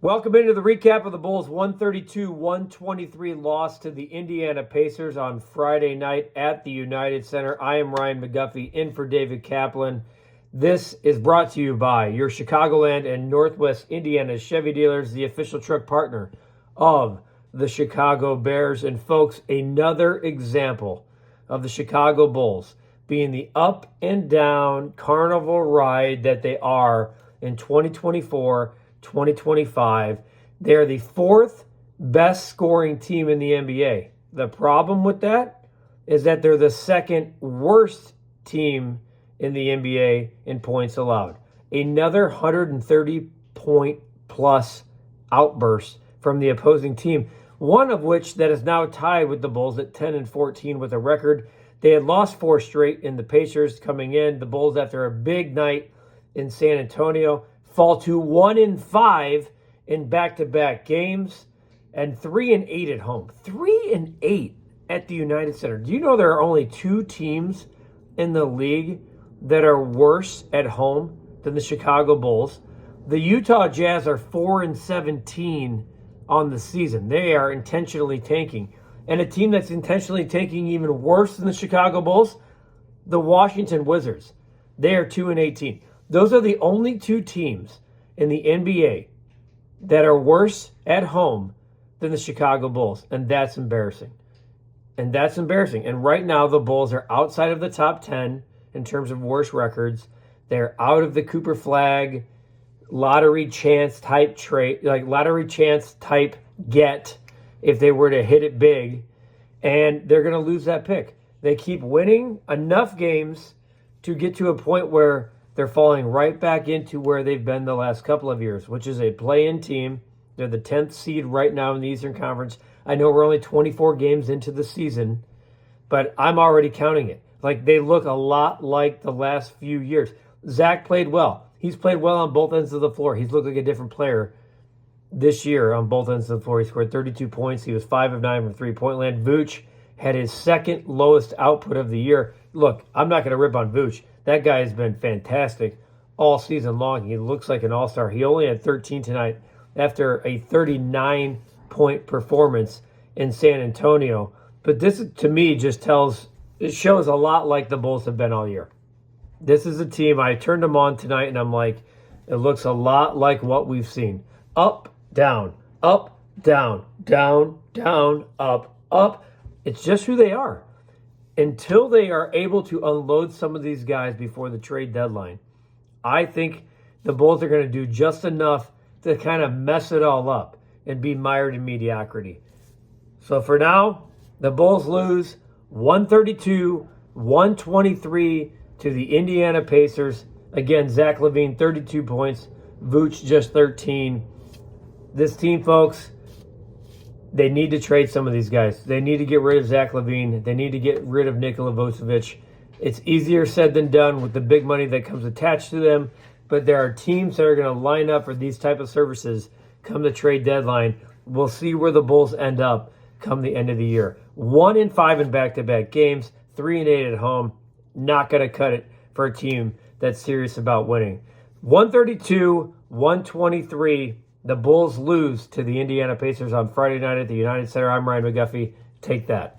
Welcome into the recap of the Bulls' 132-123 loss to the Indiana Pacers on Friday night at the United Center. I am Ryan McGuffey, in for David Kaplan. This is brought to you by your Chicagoland and Northwest Indiana Chevy dealers, the official truck partner of the Chicago Bears. And folks, another example of the Chicago Bulls being the up and down carnival ride that they are in 2024-2025. They're the fourth best scoring team in the NBA. The problem with that is that they're the second worst team in the NBA in points allowed. Another 130-point plus outburst from the opposing team, one of which that is now tied with the Bulls at 10-14 with a record. They had lost four straight in the Pacers coming in. The Bulls, after a big night in San Antonio, fall to 1-5 in back-to-back games and 3-8 at home. 3-8 at the United Center. Do you know there are only two teams in the league that are worse at home than the Chicago Bulls? The Utah Jazz are 4-17 on the season. They are intentionally tanking. And a team that's intentionally tanking even worse than the Chicago Bulls, the Washington Wizards. They are 2-18. Those are the only two teams in the NBA that are worse at home than the Chicago Bulls. And that's embarrassing. And right now, the Bulls are outside of the top 10 in terms of worst records. They're out of the Cooper Flag lottery chance type get if they were to hit it big. And they're going to lose that pick. They keep winning enough games to get to a point where they're falling right back into where they've been the last couple of years, which is a play-in team. They're the 10th seed right now in the Eastern Conference. I know we're only 24 games into the season, but I'm already counting it. Like, they look a lot like the last few years. Zach played well. He's played well on both ends of the floor. He's looked like a different player this year on both ends of the floor. He scored 32 points. He was 5 of 9 from three-point land. Vooch had his second lowest output of the year. Look, I'm not going to rip on Vooch. That guy has been fantastic all season long. He looks like an all-star. He only had 13 tonight after a 39-point performance in San Antonio. But this, to me, it shows a lot like the Bulls have been all year. This is a team, I turned them on tonight, and I'm like, it looks a lot like what we've seen. Up, down, up, down, down, down, up, up. It's just who they are. Until they are able to unload some of these guys before the trade deadline, I think the Bulls are going to do just enough to kind of mess it all up and be mired in mediocrity. So for now, the Bulls lose 132-123 to the Indiana Pacers. Again, Zach LaVine, 32 points. Vooch, just 13. This team, folks, they need to trade some of these guys. They need to get rid of Zach LaVine. They need to get rid of Nikola Vucevic. It's easier said than done with the big money that comes attached to them, but there are teams that are going to line up for these type of services come the trade deadline. We'll see where the Bulls end up come the end of the year. 1-5 in back-to-back games, 3-8 at home. Not going to cut it for a team that's serious about winning. 132-123. The Bulls lose to the Indiana Pacers on Friday night at the United Center. I'm Ryan McGuffey. Take that.